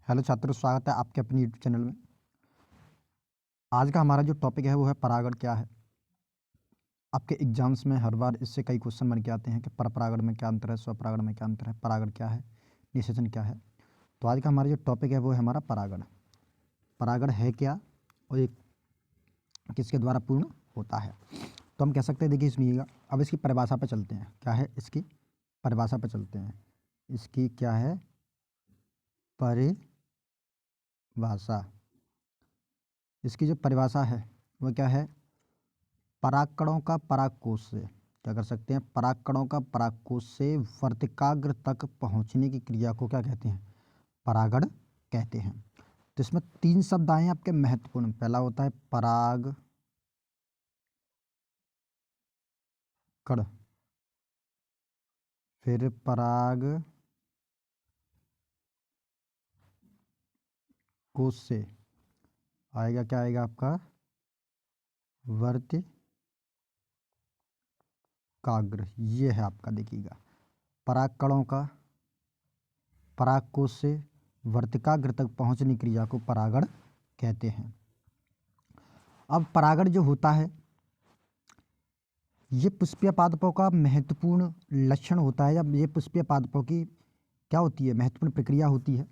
Hello छात्रों, स्वागत है आपके अपनी यूट्यूब चैनल में। आज का हमारा जो टॉपिक है वो है परागण क्या है। आपके एग्जाम्स में हर बार इससे कई क्वेश्चन बन के आते हैं कि परपरागण में क्या अंतर है, स्वपरागण में क्या अंतर है, परागण क्या है, निषेचन क्या है। तो आज का हमारा जो टॉपिक है वो है हमारा परागण। परागण है क्या और ये किसके द्वारा पूर्ण होता है। तो हम कह सकते हैं, देखिए सुनिएगा, अब इसकी परिभाषा पर चलते हैं। क्या है इसकी परिभाषा पर चलते हैं। इसकी क्या है परिभाषा। इसकी जो परिभाषा है वो क्या है, परागकणों का परागकोश से, क्या कर सकते हैं, परागकणों का परागकोश से वर्तिकाग्र तक पहुंचने की क्रिया को क्या कहते हैं, परागण कहते हैं। तो इसमें तीन शब्द आए हैं आपके महत्वपूर्ण। पहला होता है परागकण, फिर परागकोश से आएगा, क्या आएगा आपका, वर्तिकाग्र। ये है आपका, देखिएगा, परागकणों का परागकोश से वर्तिकाग्र तक पहुंचने की क्रिया को परागण कहते हैं। अब परागण जो होता है ये पुष्पीय पादपों का महत्वपूर्ण लक्षण होता है, या ये पुष्पीय पादपों की क्या होती है, महत्वपूर्ण प्रक्रिया होती है।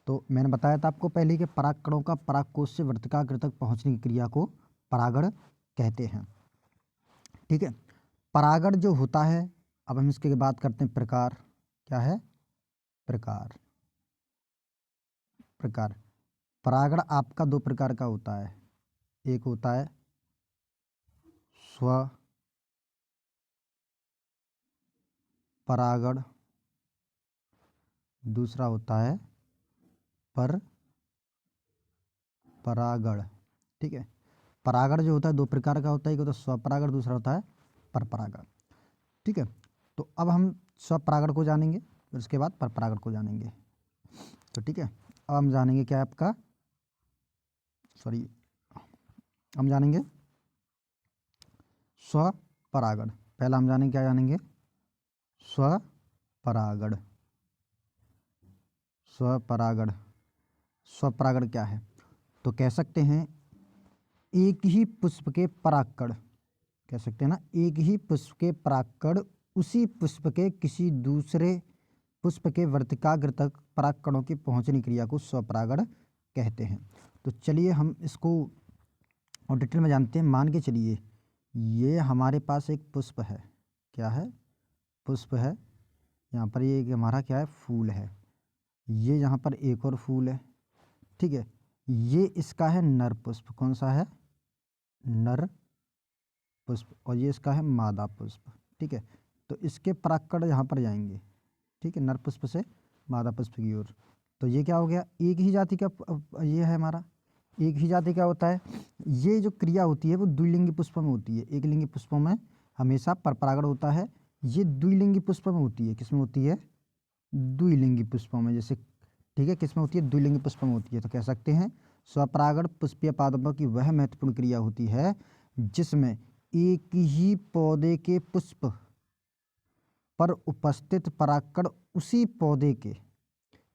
तो मैंने बताया था आपको पहले कि परागकणों का परागकोश से वर्तिकाग्र तक पहुंचने की क्रिया को परागण कहते हैं। ठीक है, परागण जो होता है, अब हम इसके बात करते हैं प्रकार। क्या है, प्रकार। प्रकार परागण आपका दो प्रकार का होता है। एक होता है स्व परागण, दूसरा होता है पर परागण। ठीक है, परागण जो होता है दो प्रकार का होता है, एक होता है स्वपरागण, दूसरा होता है परपरागण। ठीक है, तो अब हम स्वपरागण को जानेंगे, फिर उसके बाद परपरागण को जानेंगे। तो ठीक है, अब हम जानेंगे क्या है आपका, हम जानेंगे स्वपरागण। पहला हम जानेंगे, क्या जानेंगे, स्वपरागण। स्वपरागण, स्वपरागण क्या है, तो कह सकते हैं एक ही पुष्प के परागकण, कह सकते हैं ना, एक ही पुष्प के परागकण उसी पुष्प के किसी दूसरे पुष्प के वर्तिकाग्र तक परागकणों की पहुंचने क्रिया को स्वपरागण कहते हैं। तो चलिए हम इसको और डिटेल में जानते हैं। मान के चलिए ये हमारे पास एक पुष्प है, क्या है, पुष्प है। यहाँ पर ये एक हमारा क्या है, फूल है। ये यहाँ पर एक और फूल है। ठीक है, ये इसका है नर पुष्प। कौन सा है, नर पुष्प। और ये इसका है मादा पुष्प। ठीक है, तो इसके परागकण यहाँ पर जाएंगे। ठीक है, नर पुष्प से मादा पुष्प की ओर। तो ये क्या हो गया, एक ही जाति का ये है हमारा। एक ही जाति क्या होता है, ये जो क्रिया होती है वो द्विलिंगी पुष्पों में होती है। एक लिंगी पुष्पों में हमेशा परपरागण होता है, ये द्विलिंगी पुष्पों में होती है। किसमें होती है, द्विलिंगी पुष्पों में। जैसे ठीक है, किसमें होती है, द्विलिंगी पुष्पों में होती है। तो कह सकते हैं स्वपरागण पुष्पीय पादपों की वह महत्वपूर्ण क्रिया होती है जिसमें एक ही पौधे के पुष्प पर उपस्थित परागकण उसी पौधे के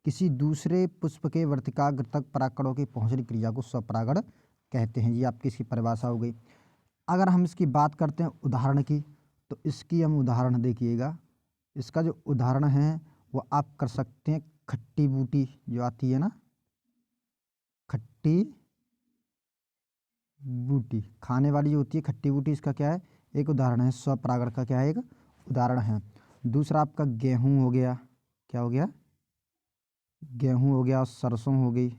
किसी दूसरे पुष्प के वर्तिकाग्र तक परागकणों की पहुंचने क्रिया को स्वपरागण कहते हैं। ये आपकी इसकी परिभाषा हो गई। अगर हम इसकी बात करते हैं उदाहरण की, तो इसकी हम उदाहरण देखिएगा। इसका जो उदाहरण है वो आप कर सकते हैं खट्टी बूटी जो आती है ना, खट्टी बूटी खाने वाली जो होती है खट्टी बूटी, इसका क्या है, एक उदाहरण है। स्वपरागण का क्या है, एक उदाहरण है। दूसरा आपका गेहूं हो गया, क्या हो गया, गेहूं हो गया, और सरसों हो गई,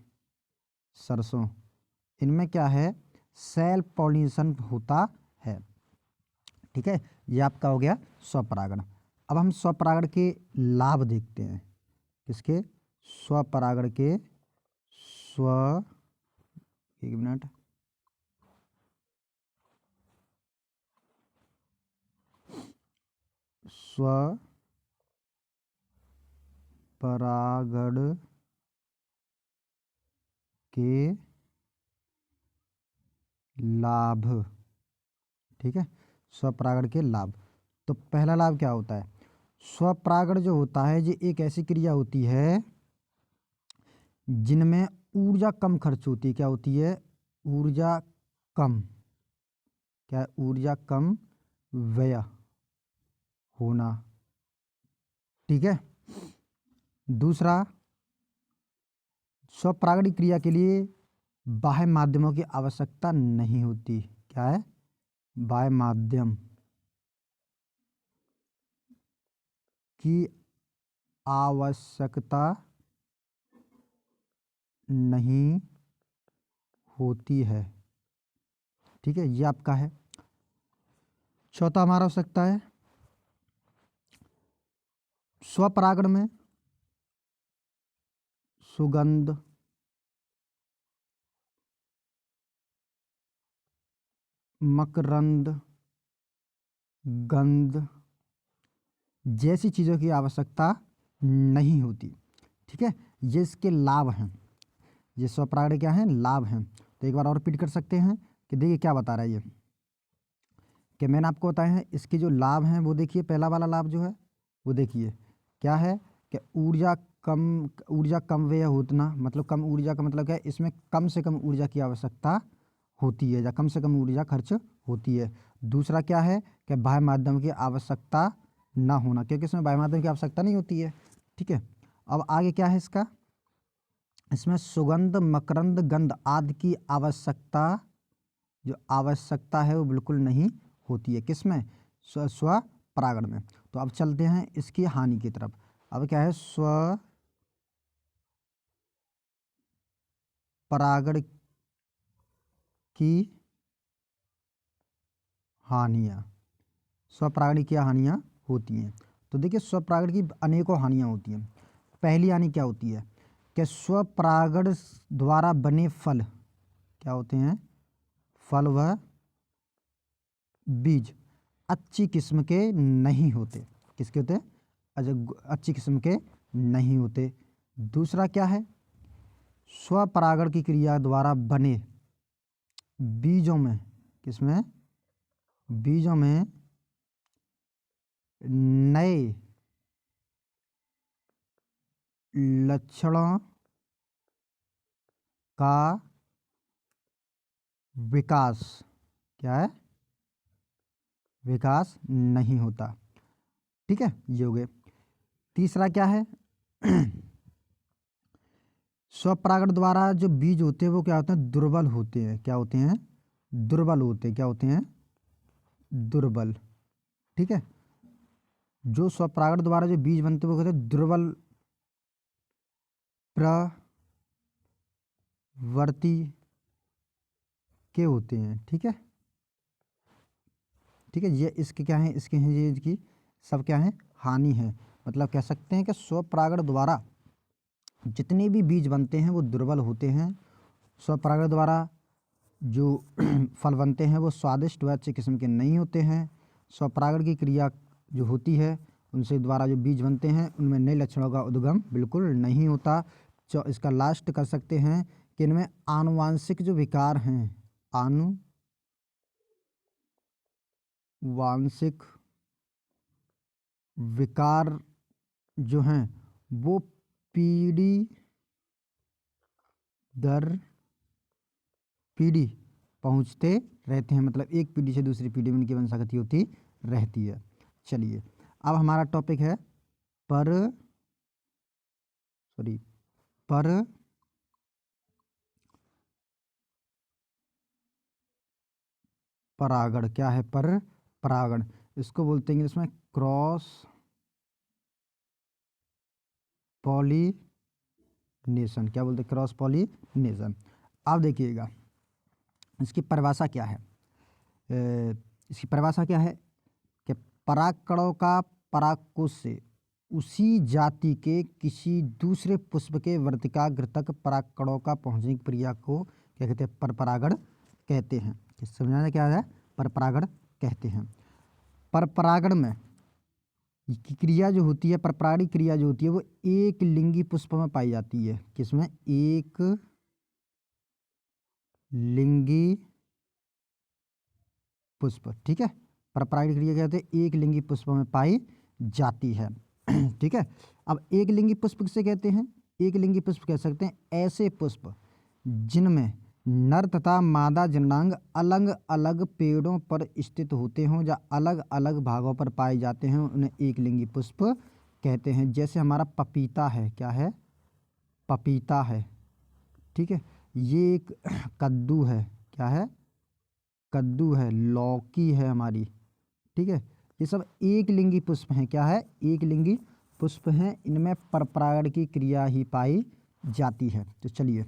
सरसों। इनमें क्या है, सेल्फ पॉलिनेशन होता है। ठीक है, ये आपका हो गया स्वपरागण। अब हम स्वपरागण के लाभ देखते हैं। किसके, स्वपरागण के, स्व, एक मिनट, स्वपरागण के लाभ। ठीक है, स्वपरागण के लाभ। तो पहला लाभ क्या होता है, स्वपरागण जो होता है ये एक ऐसी क्रिया होती है जिनमें ऊर्जा कम खर्च होती है। क्या होती है? ऊर्जा कम। क्या है? ऊर्जा कम व्यय होना। ठीक है। दूसरा, स्वपरागण क्रिया के लिए बाह्य माध्यमों की आवश्यकता नहीं होती। क्या है? बाह्य माध्यम की आवश्यकता नहीं होती है। ठीक है, ये आपका है। चौथा हमारा हो सकता है स्वपरागण में सुगंध, मकरंद, गंध जैसी चीज़ों की आवश्यकता नहीं होती। ठीक है, ये इसके लाभ हैं। ये स्वपरागण क्या हैं? लाभ हैं। तो एक बार और रिपीट कर सकते हैं कि देखिए क्या बता रहा है ये, कि मैंने आपको बताया है इसके जो लाभ हैं वो देखिए। पहला वाला लाभ जो है वो देखिए क्या है, कि ऊर्जा कम व्यय होना। मतलब कम ऊर्जा का मतलब क्या है? इसमें कम से कम ऊर्जा की आवश्यकता होती है या कम से कम ऊर्जा खर्च होती है। दूसरा क्या है, कि बाह्य माध्यम की आवश्यकता ना होना, क्योंकि इसमें बाह्य माध्यम की आवश्यकता नहीं होती है। ठीक है, अब आगे क्या है इसका, इसमें सुगंध, मकरंद, गंध आदि की आवश्यकता, जो आवश्यकता है वो बिल्कुल नहीं होती है। किसमें? स्वपरागण में। तो अब चलते हैं इसकी हानि की तरफ। अब क्या है? स्वपरागण की हानियाँ। स्वपरागण की क्या हानियाँ होती हैं? तो देखिए स्वपरागण की अनेकों हानियाँ होती हैं। पहली हानि क्या होती है, कि स्वपरागण द्वारा बने फल क्या होते हैं? फल व बीज अच्छी किस्म के नहीं होते। किसके होते? अच्छी किस्म के नहीं होते। दूसरा क्या है, स्वपरागण की क्रिया द्वारा बने बीजों में, किसमें? बीजों में नए लक्षणों का विकास, क्या है? विकास नहीं होता। ठीक है, ये हो गए। तीसरा क्या है, स्वपरागण द्वारा जो बीज होते हैं वो क्या होते हैं? दुर्बल होते हैं। क्या होते हैं? दुर्बल होते हैं। क्या होते हैं? दुर्बल। ठीक है, जो स्वपरागण द्वारा जो बीज बनते हैं वो कहते हैं दुर्बल प्रवृत्ति के होते हैं। ठीक है, ठीक है, ये इसके क्या है? इसके हैं ये इसकी सब क्या है? हानि है। मतलब कह सकते हैं कि स्वपरागण द्वारा जितने भी बीज बनते हैं वो दुर्बल होते हैं। स्वपरागण द्वारा जो फल बनते हैं वो स्वादिष्ट व अच्छे किस्म के नहीं होते हैं। स्वपरागण की क्रिया जो होती है उनसे द्वारा जो बीज बनते हैं उनमें नए लक्षणों का उद्गम बिल्कुल नहीं होता। इसका लास्ट कर सकते हैं कि इनमें आनुवांशिक जो विकार हैं, आनुवांशिक विकार जो हैं वो पीढ़ी दर पीढ़ी पहुंचते रहते हैं। मतलब एक पीढ़ी से दूसरी पीढ़ी में उनकी वंशागति होती रहती है। चलिए, अब हमारा टॉपिक है पर परागण। क्या है? पर परागण। इसको बोलते हैं इंग्लिश में क्रॉस पॉलिनेशन। क्या बोलते हैं? Cross pollination. अब देखिएगा इसकी परिभाषा क्या है। इसकी परिभाषा क्या है, कि परागकणों का परागकोश से उसी जाति के किसी दूसरे पुष्प के वर्तिकाग्र तक परागकणों का पहुंचने की क्रिया को क्या कहते हैं? परपरागण कहते हैं। समझाना क्या है? परपरागण कहते हैं। परपरागण में की क्रिया जो होती है, परपरागण क्रिया जो होती है वो एक लिंगी पुष्प में पाई जाती है। किसमें? एक लिंगी पुष्प। ठीक है, परपरागण क्रिया क्या होती है? एक लिंगी पुष्प में पाई जाती है। ठीक है, अब एक लिंगी पुष्प किसे कहते हैं? एक लिंगी पुष्प कह सकते हैं ऐसे पुष्प जिनमें नर तथा मादा जननांग अलग अलग पेड़ों पर स्थित होते हों या अलग अलग भागों पर पाए जाते हैं, उन्हें एक लिंगी पुष्प कहते हैं। जैसे हमारा पपीता है, क्या है, पपीता है, ठीक है। ये एक कद्दू है, क्या है, कद्दू है, लौकी है हमारी, ठीक है। ये सब एक लिंगी पुष्प हैं, क्या है, एक लिंगी पुष्प हैं। इनमें परपरागण की क्रिया ही पाई जाती है। तो चलिए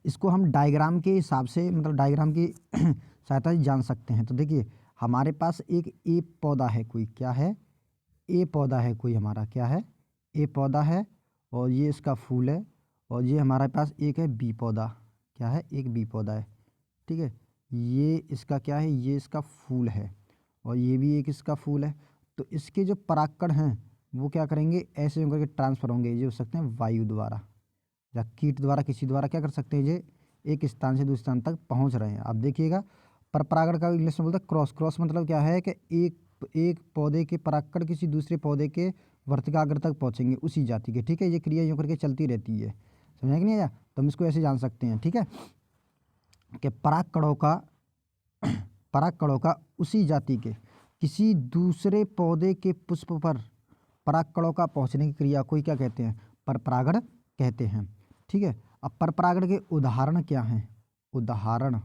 इसको हम डायग्राम के हिसाब से, मतलब डायग्राम की सहायता से जान सकते हैं। तो देखिए हमारे पास एक ए पौधा है कोई, क्या है, ए पौधा है कोई हमारा, क्या है, ए पौधा है, और ये इसका फूल है, और ये हमारे पास एक है बी पौधा, क्या है, एक बी पौधा है, ठीक है। ये इसका क्या है, ये इसका फूल है, और ये भी एक इसका फूल है। तो इसके जो परागकण हैं वो क्या करेंगे, ऐसे होकर के ट्रांसफर होंगे, ये हो सकते हैं वायु द्वारा या कीट द्वारा, किसी द्वारा क्या कर सकते हैं, ये एक स्थान से दूसरे स्थान तक पहुंच रहे हैं। अब देखिएगा पर परागण का इंग्लिश में बोलते हैं क्रॉस। क्रॉस मतलब क्या है कि एक पौधे के परागकण किसी दूसरे पौधे के वर्तिकाग्र तक पहुंचेंगे उसी जाति के, ठीक है। ये क्रिया यूँ करके चलती रहती है, समझा कि नहीं आया। तो हम इसको ऐसे जान सकते हैं, ठीक है, कि परागकणों का उसी जाति के किसी दूसरे पौधे के पुष्प पर परागकणों का पहुंचने की क्रिया को ही क्या कहते हैं, परपरागण कहते हैं, ठीक है। अब परपरागण के उदाहरण क्या हैं, उदाहरण,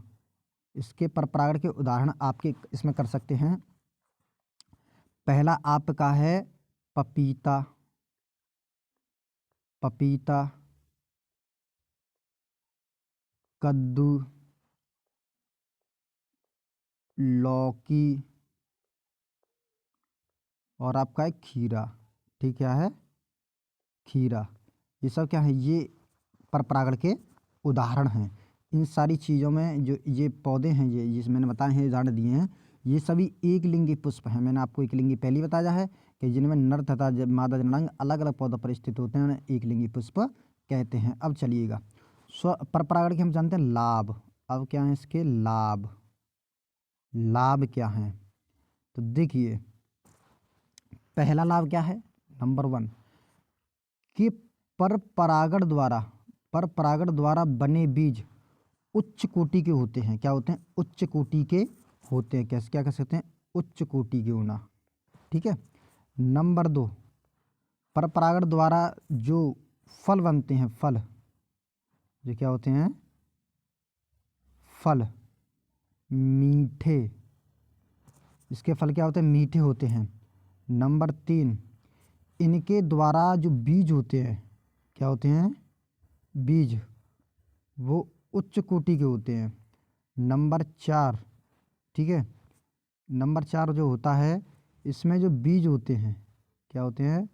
इसके परपरागण के उदाहरण आपके इसमें कर सकते हैं। पहला आपका है पपीता, पपीता, कद्दू, लौकी, और आपका है खीरा, ठीक है, खीरा। ये सब क्या है, ये परपरागण के उदाहरण हैं। इन सारी चीज़ों में जो ये पौधे हैं, ये जिस मैंने बताए हैं, उदाहरण दिए हैं, ये सभी एक लिंगी पुष्प हैं। मैंने आपको एक लिंगी पहले बताया है कि जिनमें नर तथा मादा जननांग अलग अलग पौधों पर स्थित होते हैं, उन्हें एक लिंगी पुष्प कहते हैं। अब चलिएगा परपरागण के हम जानते हैं लाभ। अब क्या है इसके लाभ, लाभ क्या हैं, तो देखिए पहला लाभ क्या है, नंबर 1 कि पर परागण द्वारा बने बीज उच्च कोटि के होते हैं। क्या होते हैं, उच्च कोटि के होते हैं। कैसे, क्या कह सकते हैं, उच्च कोटि के होना, ठीक है। नंबर 2 पर परागण द्वारा जो फल बनते हैं, फल जो क्या होते हैं, फल मीठे, इसके फल क्या होते हैं, मीठे होते हैं। नंबर 3 इनके द्वारा जो बीज होते हैं, क्या होते हैं, बीज वो उच्च कोटि के होते हैं। नंबर 4, ठीक है, नंबर 4 जो होता है, इसमें जो बीज होते हैं, क्या होते हैं,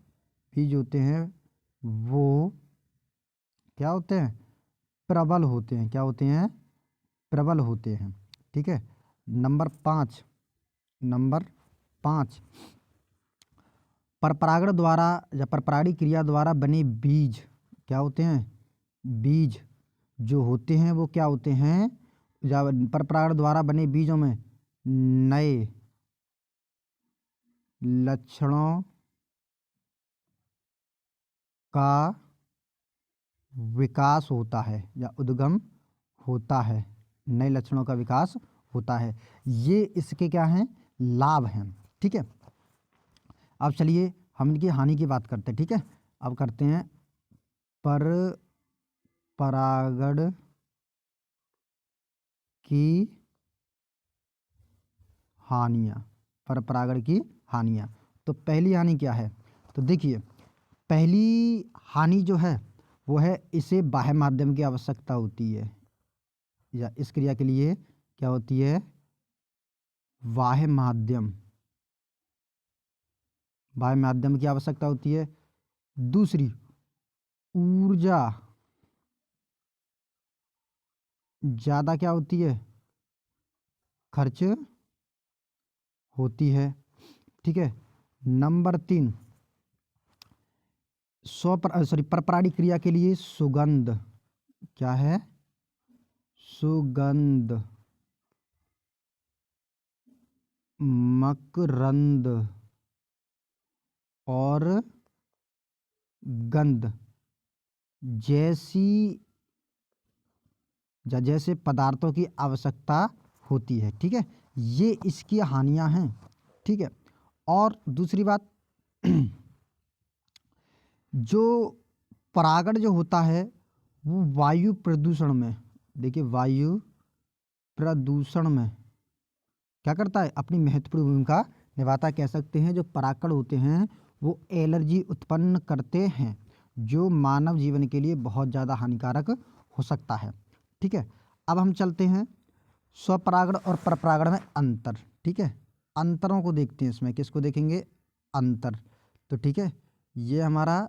बीज होते हैं वो क्या होते हैं, प्रबल होते हैं। क्या होते हैं, प्रबल होते हैं, ठीक है। नंबर 5, नंबर 5 परपरागण द्वारा या परपरागणी क्रिया द्वारा बने बीज क्या होते हैं, बीज जो होते हैं वो क्या होते हैं, या परपरागण द्वारा बने बीजों में नए लक्षणों का विकास होता है या उद्गम होता है, नए लक्षणों का विकास होता है। ये इसके क्या हैं, लाभ हैं, ठीक है। अब चलिए हम इनकी हानि की बात करते हैं, ठीक है। अब करते हैं पर परागण की हानियाँ, पर परागण की हानियाँ। तो पहली हानि क्या है, तो देखिए पहली हानि जो है वो है इसे बाह्य माध्यम की आवश्यकता होती है, या इस क्रिया के लिए क्या होती है, बाह्य माध्यम, बाह्य माध्यम की आवश्यकता होती है। दूसरी, ऊर्जा ज़्यादा क्या होती है, खर्च होती है, ठीक है। नंबर 3 परपरागणी क्रिया के लिए सुगंध, क्या है, सुगंध, मकरंद और गंध जैसी जैसे पदार्थों की आवश्यकता होती है। ठीक है, ये इसकी हानियां हैं। ठीक है, और दूसरी बात जो परागण जो होता है वो वायु प्रदूषण में, देखिए वायु प्रदूषण में क्या करता है, अपनी महत्वपूर्ण भूमिका निभाता है। कह सकते हैं जो परागण होते हैं वो एलर्जी उत्पन्न करते हैं, जो मानव जीवन के लिए बहुत ज़्यादा हानिकारक हो सकता है। ठीक है, अब हम चलते हैं स्वपरागण और परपरागण में अंतर। ठीक है, अंतरों को देखते हैं। इसमें किसको देखेंगे, अंतर। तो ठीक है, ये हमारा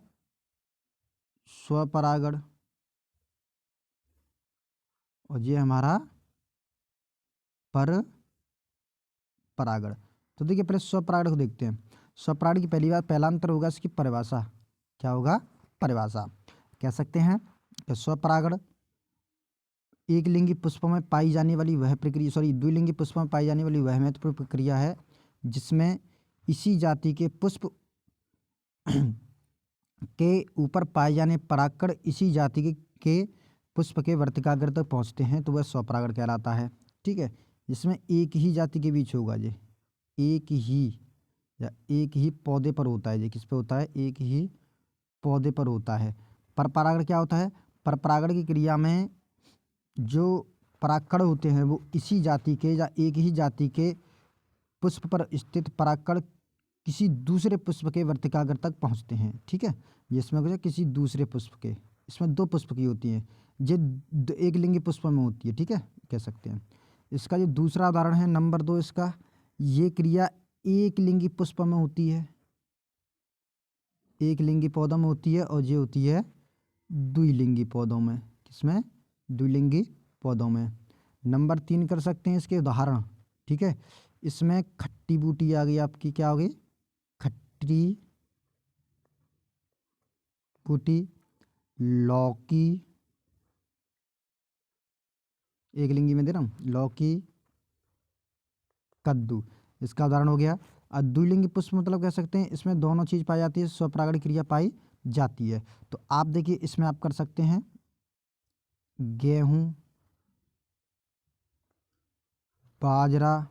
स्वपरागण और ये हमारा पर परागण। तो देखिए पहले स्वपरागण को देखते हैं। स्वपरागण की पहला अंतर होगा इसकी परिभाषा। क्या होगा, परिभाषा। कह सकते हैं कि स्वपरागण एक लिंगी पुष्पों में पाई जाने वाली वह प्रक्रिया, द्विलिंगी पुष्पों में पाई जाने वाली वह महत्वपूर्ण प्रक्रिया है जिसमें इसी जाति के पुष्प के ऊपर पाए जाने परागकण इसी जाति के पुष्प के वर्तिकाग्र तक पहुँचते हैं, तो वह स्वपरागण कहलाता है। ठीक है, जिसमें एक ही जाति के बीच होगा, ये एक ही या एक ही पौधे पर होता है। ये किस पे होता है, एक ही पौधे पर होता है। परपरागण क्या होता है, परपरागण की क्रिया में जो परागकण होते हैं वो इसी जाति के या एक ही जाति के पुष्प पर स्थित परागकण किसी दूसरे पुष्प के वर्तिकाग्र तक पहुंचते हैं। ठीक है, जिसमें कुछ किसी दूसरे पुष्प के, इसमें दो पुष्प की होती है, ये एक लिंगी पुष्प में होती है। ठीक है, कह सकते हैं। इसका जो दूसरा उदाहरण है नंबर 2 इसका, ये क्रिया एक लिंगी पुष्प में होती है, एक लिंगी पौधों में होती है, और ये होती है द्विलिंगी पौधों में। किसमें, द्विलिंगी पौधों में। नंबर 3 कर सकते हैं इसके उदाहरण। ठीक है, इसमें खट्टी बूटी आ गई आपकी, क्या होगी, खट्टी बूटी, लौकी, एक लिंगी में दे रहा हूँ, लौकी, कद्दू, इसका उदाहरण हो गया। और द्विलिंगी पुष्प मतलब कह सकते हैं इसमें दोनों चीज पाई जाती है, स्वपरागण क्रिया पाई जाती है। तो आप देखिए इसमें आप कर सकते हैं गेहूं, बाजरा,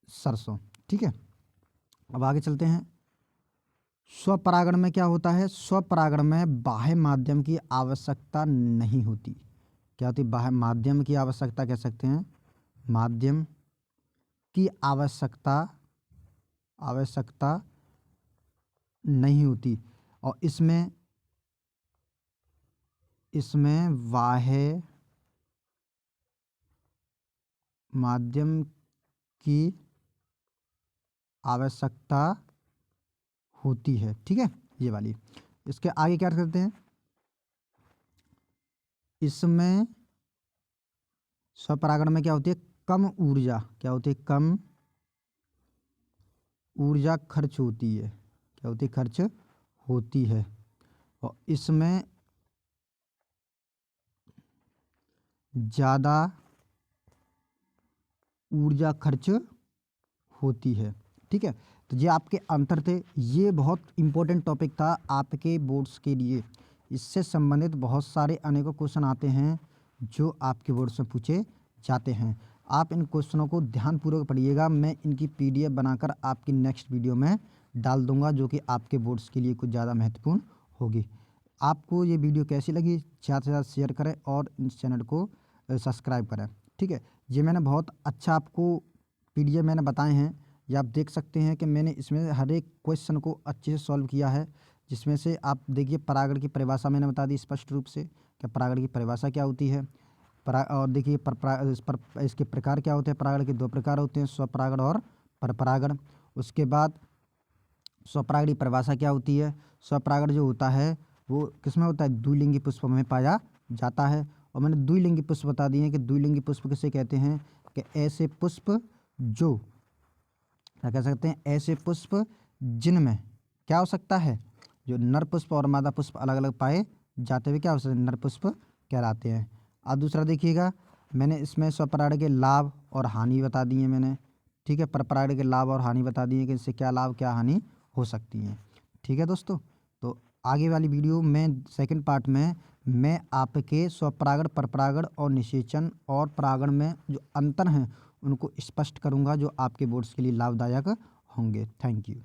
सरसों। ठीक है, अब आगे चलते हैं। स्वपरागण में क्या होता है, स्वपरागण में बाह्य माध्यम की आवश्यकता नहीं होती। क्या होती है, बाह्य माध्यम की आवश्यकता, कह सकते हैं माध्यम की आवश्यकता नहीं होती। और इसमें बाह्य माध्यम की आवश्यकता होती है। ठीक है, ये वाली। इसके आगे क्या करते हैं, इसमें स्वपरागण में क्या होती है, कम ऊर्जा, क्या होती है, कम ऊर्जा खर्च होती है। क्या होती है, खर्च होती है। और इसमें ज़्यादा ऊर्जा खर्च होती है। ठीक है, तो ये आपके अंतर थे। ये बहुत इंपॉर्टेंट टॉपिक था आपके बोर्ड्स के लिए। इससे संबंधित बहुत सारे अनेकों क्वेश्चन आते हैं जो आपके बोर्ड्स में पूछे जाते हैं। आप इन क्वेश्चनों को ध्यानपूर्वक पढ़िएगा। मैं इनकी पीडीएफ बनाकर आपकी नेक्स्ट वीडियो में डाल दूंगा, जो कि आपके बोर्ड्स के लिए कुछ ज़्यादा महत्वपूर्ण होगी। आपको ये वीडियो कैसी लगी, ज़्यादा से ज़्यादा शेयर करें और इस चैनल को सब्सक्राइब करें। ठीक है, ये मैंने बहुत अच्छा आपको पीडीएफ मैंने बताए हैं। ये आप देख सकते हैं कि मैंने इसमें हर एक क्वेश्चन को अच्छे से सॉल्व किया है। जिसमें से आप देखिए परागण की परिभाषा मैंने बता दी स्पष्ट रूप से कि परागण की परिभाषा क्या होती है। और देखिए इसके प्रकार क्या होते हैं। परागण के 2 प्रकार होते हैं, स्वपरागण और परपरागण। उसके बाद स्वपरागण की परिभाषा क्या होती है। स्वपरागण जो होता है वो किसमें होता है, द्विलिंगी पुष्प में पाया जाता है। और मैंने द्विलिंगी पुष्प बता दिए कि द्विलिंगी पुष्प किसे कहते हैं, कि ऐसे पुष्प जो क्या कह सकते हैं, ऐसे पुष्प जिनमें क्या हो सकता है, जो नर पुष्प और मादा पुष्प अलग अलग पाए जाते हुए क्या हो सकते हैं, नर पुष्प कहलाते हैं। अब दूसरा देखिएगा, मैंने इसमें स्वपरागण के लाभ और हानि बता दिए मैंने। ठीक है, परपरागण के लाभ और हानि बता दिए कि इससे क्या लाभ क्या हानि हो सकती है। ठीक है दोस्तों, तो आगे वाली वीडियो में सेकंड पार्ट में मैं आपके स्वपरागण, परपरागण और निषेचन और परागण में जो अंतर हैं उनको स्पष्ट करूंगा, जो आपके बोर्ड्स के लिए लाभदायक होंगे। Thank you.